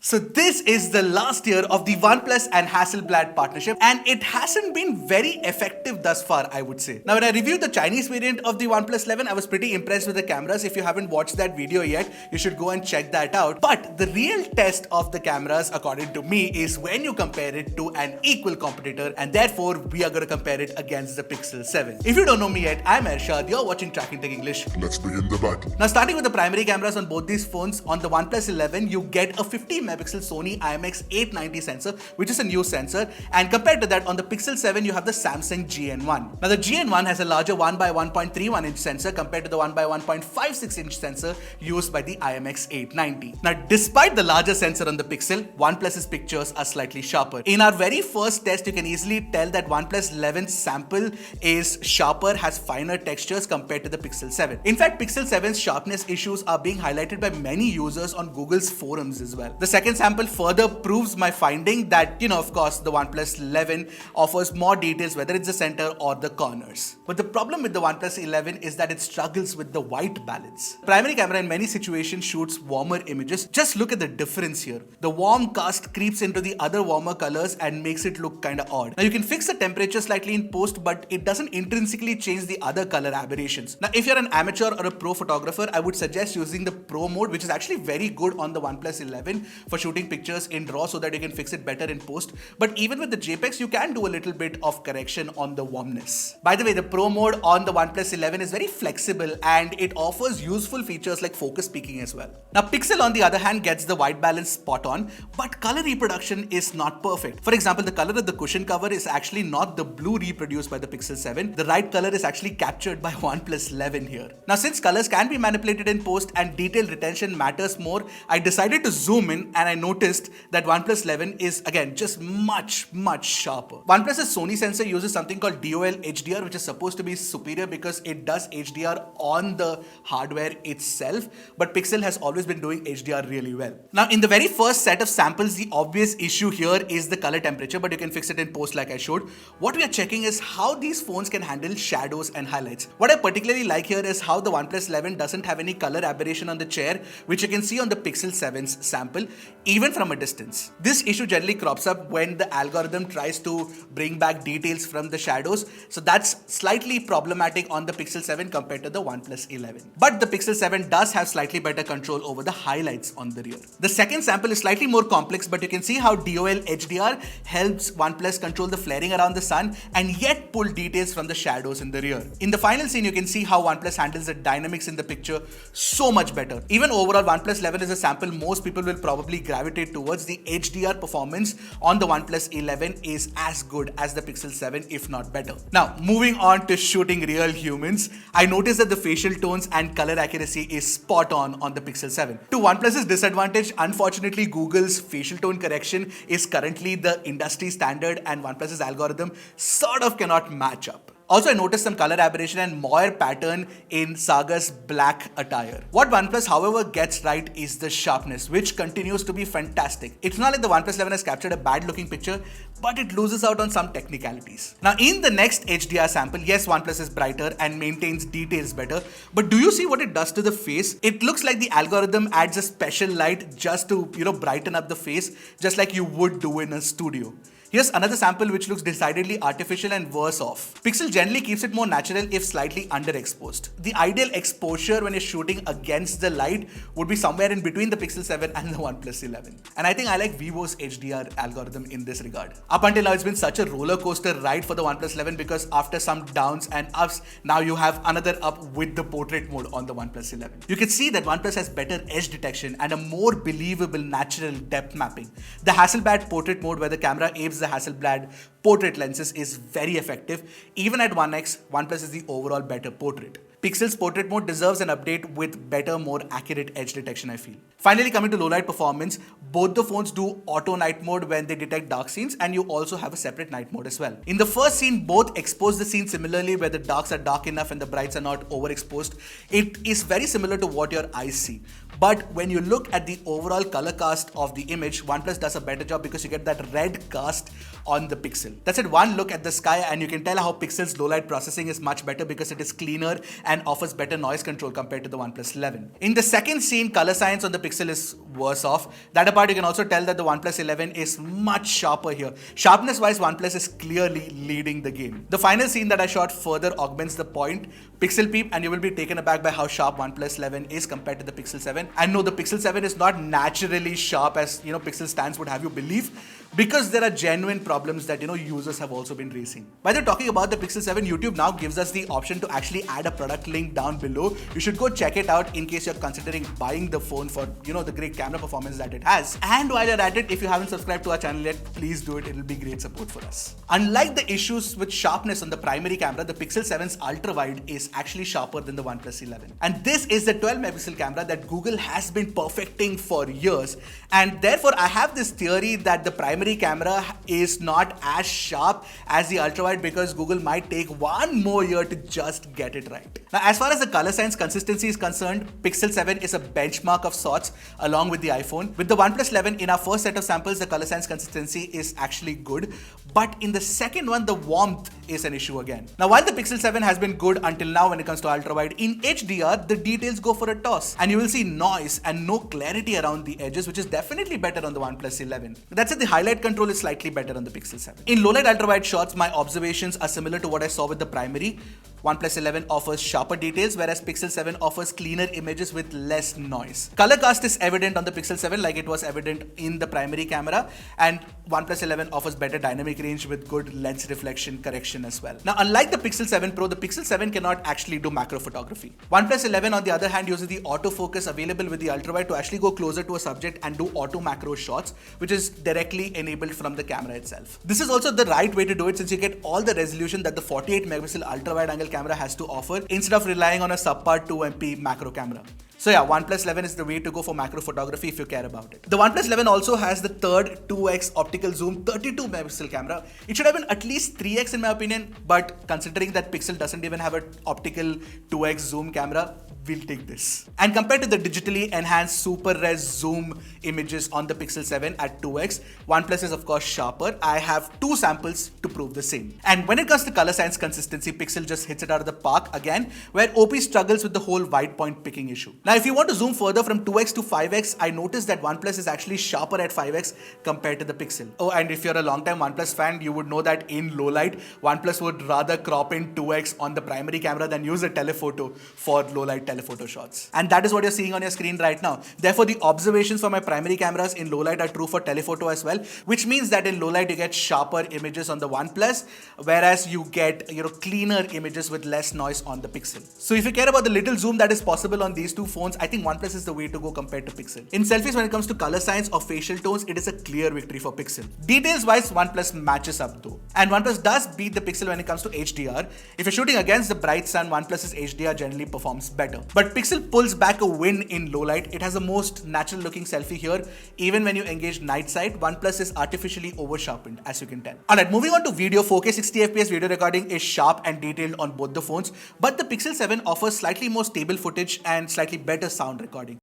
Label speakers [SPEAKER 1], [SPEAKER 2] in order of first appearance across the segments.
[SPEAKER 1] So this is the last year of the OnePlus and Hasselblad partnership, and it hasn't been very effective thus far, I would say. Now, when I reviewed the Chinese variant of the OnePlus 11, I was pretty impressed with the cameras. If you haven't watched that video yet, you should go and check that out. But the real test of the cameras, according to me, is when you compare it to an equal competitor, and therefore we are going to compare it against the Pixel 7. If you don't know me yet, I'm Ershad. You're watching Trakin English.
[SPEAKER 2] Let's begin the battle.
[SPEAKER 1] Now, starting with the primary cameras on both these phones, on the OnePlus 11, you get a 50 megapixel Sony IMX890 sensor, which is a new sensor, and compared to that, on the Pixel 7 you have the Samsung GN1. Now the GN1 has a larger 1x1.31 inch sensor compared to the 1x1.56 inch sensor used by the IMX890. Now despite the larger sensor on the Pixel, OnePlus's pictures are slightly sharper. In our very first test, you can easily tell that OnePlus 11's sample is sharper, has finer textures compared to the Pixel 7. In fact, Pixel 7's sharpness issues are being highlighted by many users on Google's forums as well. The second sample further proves my finding that, of course, the OnePlus 11 offers more details, whether it's the center or the corners. But the problem with the OnePlus 11 is that it struggles with the white balance. Primary camera in many situations shoots warmer images. Just look at the difference here. The warm cast creeps into the other warmer colors and makes it look kind of odd. Now you can fix the temperature slightly in post, but it doesn't intrinsically change the other color aberrations. Now if you're an amateur or a pro photographer, I would suggest using the Pro mode, which is actually very good on the OnePlus 11 for shooting pictures in RAW so that you can fix it better in post. But even with the JPEGs, you can do a little bit of correction on the warmness. By the way, the Pro mode on the OnePlus 11 is very flexible and it offers useful features like focus peaking as well. Now Pixel on the other hand gets the white balance spot on, but color reproduction is not perfect. For example, the color of the cushion cover is actually not the blue reproduced by the Pixel 7. The right color is actually captured by OnePlus 11 here. Now since colors can be manipulated in post and detail retention matters more, I decided to zoom in and I noticed that OnePlus 11 is again just much sharper. OnePlus's Sony sensor uses something called DOL HDR, which is supposed to be superior because it does HDR on the hardware itself, but Pixel has always been doing HDR really well. Now in the very first set of samples, the obvious issue here is the color temperature, but you can fix it in post like I showed. What we are checking is how these phones can handle shadows and highlights. What I particularly like here is how the OnePlus 11 doesn't have any color aberration on the chair, which you can see on the Pixel 7's sample, even from a distance. This issue generally crops up when the algorithm tries to bring back details from the shadows, so that's slightly problematic on the Pixel 7 compared to the OnePlus 11. But the Pixel 7 does have slightly better control over the highlights on the rear. The second sample is slightly more complex, but you can see how DOL HDR helps OnePlus control the flaring around the sun and yet pull details from the shadows in the rear. In the final scene, you can see how OnePlus handles the dynamics in the picture so much better. Even overall, OnePlus 11 is a sample most people will probably gravitate towards. The HDR performance on the OnePlus 11 is as good as the Pixel 7, if not better. Now, moving on to shooting real humans, I noticed that the facial tones and color accuracy is spot on the Pixel 7. To OnePlus's disadvantage, unfortunately, Google's facial tone correction is currently the industry standard and OnePlus's algorithm sort of cannot match up. Also, I noticed some color aberration and moire pattern in Saga's black attire. What OnePlus, however, gets right is the sharpness, which continues to be fantastic. It's not like the OnePlus 11 has captured a bad looking picture, but it loses out on some technicalities. Now, in the next HDR sample, yes, OnePlus is brighter and maintains details better, but do you see what it does to the face? It looks like the algorithm adds a special light just to, brighten up the face, just like you would do in a studio. Here's another sample which looks decidedly artificial and worse off. Pixel generally keeps it more natural if slightly underexposed. The ideal exposure when you're shooting against the light would be somewhere in between the Pixel 7 and the OnePlus 11. And I think I like Vivo's HDR algorithm in this regard. Up until now, it's been such a roller coaster ride for the OnePlus 11 because after some downs and ups, now you have another up with the portrait mode on the OnePlus 11. You can see that OnePlus has better edge detection and a more believable natural depth mapping. The Hasselblad portrait mode, where the camera aims the Hasselblad portrait lenses, is very effective. Even at 1x, OnePlus is the overall better portrait. Pixel's portrait mode deserves an update with better, more accurate edge detection, I feel. Finally, coming to low light performance, both the phones do auto night mode when they detect dark scenes, and you also have a separate night mode as well. In the first scene, both expose the scene similarly, where the darks are dark enough and the brights are not overexposed. It is very similar to what your eyes see. But when you look at the overall color cast of the image, OnePlus does a better job because you get that red cast on the Pixel. That's it, one look at the sky and you can tell how Pixel's low light processing is much better because it is cleaner and and offers better noise control compared to the OnePlus 11. In the second scene, color science on the Pixel is worse off. That apart, you can also tell that the OnePlus 11 is much sharper here. Sharpness-wise, OnePlus is clearly leading the game. The final scene that I shot further augments the point. Pixel peep, and you will be taken aback by how sharp OnePlus 11 is compared to the Pixel 7. And no, the Pixel 7 is not naturally sharp as Pixel stands would have you believe, because there are genuine problems that users have also been raising. By the talking about the Pixel 7, YouTube now gives us the option to actually add a product link down below. You should go check it out in case you're considering buying the phone for the great camera performance that it has. And while you're at it, if you haven't subscribed to our channel yet, please do it. It'll be great support for us. Unlike the issues with sharpness on the primary camera, the Pixel 7's ultra-wide is actually sharper than the OnePlus 11. And this is the 12 megapixel camera that Google has been perfecting for years. And therefore, I have this theory that the primary camera is not as sharp as the ultra-wide because Google might take one more year to just get it right. Now, as far as the color science consistency is concerned, Pixel 7 is a benchmark of sorts along with the iPhone. With the OnePlus 11, in our first set of samples, the color science consistency is actually good. But in the second one, the warmth is an issue again. Now, while the Pixel 7 has been good until now when it comes to ultra-wide, in HDR, the details go for a toss. And you will see noise and no clarity around the edges, which is definitely better on the OnePlus 11. That's it, the highlight control is slightly better on the Pixel 7. In low-light ultra-wide shots, my observations are similar to what I saw with the primary. OnePlus 11 offers sharper details, whereas Pixel 7 offers cleaner images with less noise. Color cast is evident on the Pixel 7 like it was evident in the primary camera, and OnePlus 11 offers better dynamic range with good lens reflection correction as well. Now, unlike the Pixel 7 Pro, the Pixel 7 cannot actually do macro photography. OnePlus 11, on the other hand, uses the autofocus available with the ultrawide to actually go closer to a subject and do auto macro shots, which is directly enabled from the camera itself. This is also the right way to do it since you get all the resolution that the 48 megapixel ultra-wide angle camera has to offer instead of relying on a subpar 2MP macro camera. So yeah, OnePlus 11 is the way to go for macro photography if you care about it. The OnePlus 11 also has the third 2x optical zoom 32 megapixel camera. It should have been at least 3x in my opinion, but considering that Pixel doesn't even have an optical 2x zoom camera, we'll take this. And compared to the digitally enhanced super res zoom images on the Pixel 7 at 2x, OnePlus is of course sharper. I have two samples to prove the same. And when it comes to color science consistency, Pixel just hits it out of the park again, where OP struggles with the whole white point picking issue. Now, if you want to zoom further from 2x to 5x, I noticed that OnePlus is actually sharper at 5x compared to the Pixel. Oh, and if you're a long-time OnePlus fan, you would know that in low light, OnePlus would rather crop in 2x on the primary camera than use a telephoto for low light telephoto shots. And that is what you're seeing on your screen right now. Therefore, the observations for my primary cameras in low light are true for telephoto as well, which means that in low light you get sharper images on the OnePlus, whereas you get cleaner images with less noise on the Pixel. So if you care about the little zoom that is possible on these two phones, I think OnePlus is the way to go compared to Pixel. In selfies, when it comes to color science or facial tones, it is a clear victory for Pixel. Details wise, OnePlus matches up though. And OnePlus does beat the Pixel when it comes to HDR. If you're shooting against the bright sun, OnePlus's HDR generally performs better. But Pixel pulls back a win in low light. It has the most natural looking selfie here. Even when you engage night sight, OnePlus is artificially over sharpened, as you can tell. Alright, moving on to video, 4K 60fps video recording is sharp and detailed on both the phones, but the Pixel 7 offers slightly more stable footage and slightly better sound recording.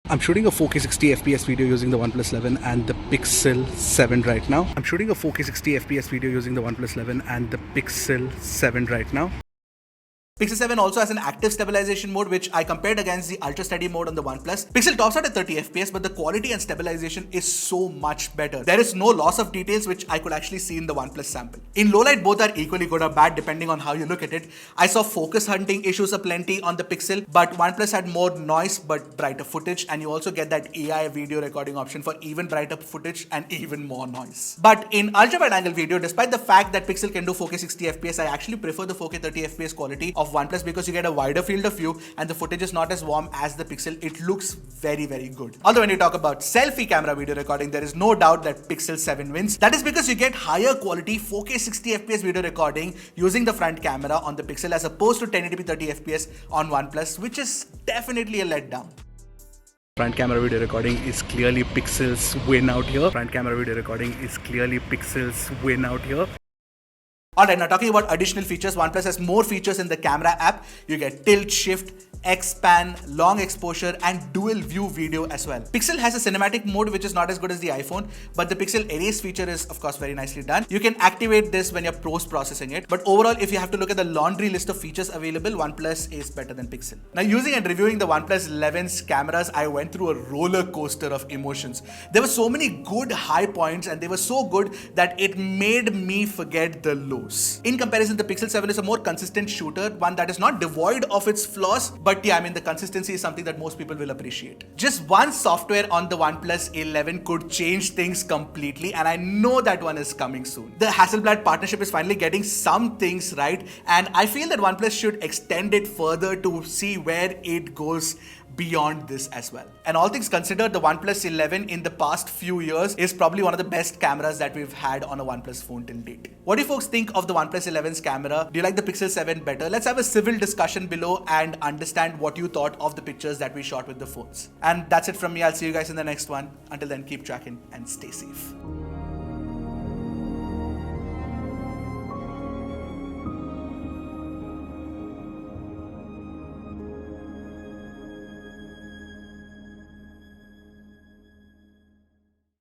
[SPEAKER 2] I'm shooting a 4K 60fps video using the OnePlus 11 and the Pixel 7 right now. I'm shooting a 4K 60fps video using the OnePlus 11 and the Pixel 7 right now.
[SPEAKER 1] Pixel 7 also has an active stabilization mode, which I compared against the ultra steady mode on the OnePlus. Pixel tops out at 30 FPS, but the quality and stabilization is so much better. There is no loss of details, which I could actually see in the OnePlus sample. In low light, both are equally good or bad depending on how you look at it. I saw focus hunting issues aplenty on the Pixel, but OnePlus had more noise but brighter footage, and you also get that AI video recording option for even brighter footage and even more noise. But in ultra wide angle video, despite the fact that Pixel can do 4K 60 FPS, I actually prefer the 4K 30 FPS quality of OnePlus because you get a wider field of view and the footage is not as warm as the Pixel. It looks very, very good. Although when you talk about selfie camera video recording, there is no doubt that Pixel 7 wins. That is because you get higher quality 4K 60 FPS video recording using the front camera on the Pixel as opposed to 1080p 30 FPS on OnePlus, which is definitely a letdown.
[SPEAKER 2] Front camera video recording is clearly Pixel's win out here. Front camera video recording is clearly Pixel's win out here.
[SPEAKER 1] Alright, now talking about additional features, OnePlus has more features in the camera app. You get tilt shift, X-pan, long exposure and dual view video as well. Pixel has a cinematic mode which is not as good as the iPhone, but the Pixel erase feature is of course very nicely done. You can activate this when you're post-processing it, but overall if you have to look at the laundry list of features available, OnePlus is better than Pixel. Now using and reviewing the OnePlus 11's cameras, I went through a roller coaster of emotions. There were so many good high points and they were so good that it made me forget the lows. In comparison, the Pixel 7 is a more consistent shooter, one that is not devoid of its flaws, but yeah, I mean the consistency is something that most people will appreciate. Just one software on the OnePlus 11 could change things completely, and I know that one is coming soon. The Hasselblad partnership is finally getting some things right, and I feel that OnePlus should extend it further to see where it goes beyond this as well. And all things considered, the OnePlus 11 in the past few years is probably one of the best cameras that we've had on a OnePlus phone till date. What do you folks think of the OnePlus 11's camera? Do you like the Pixel 7 better? Let's have a civil discussion below and understand what you thought of the pictures that we shot with the phones. And that's it from me. I'll see you guys in the next one. Until then, keep tracking and stay safe.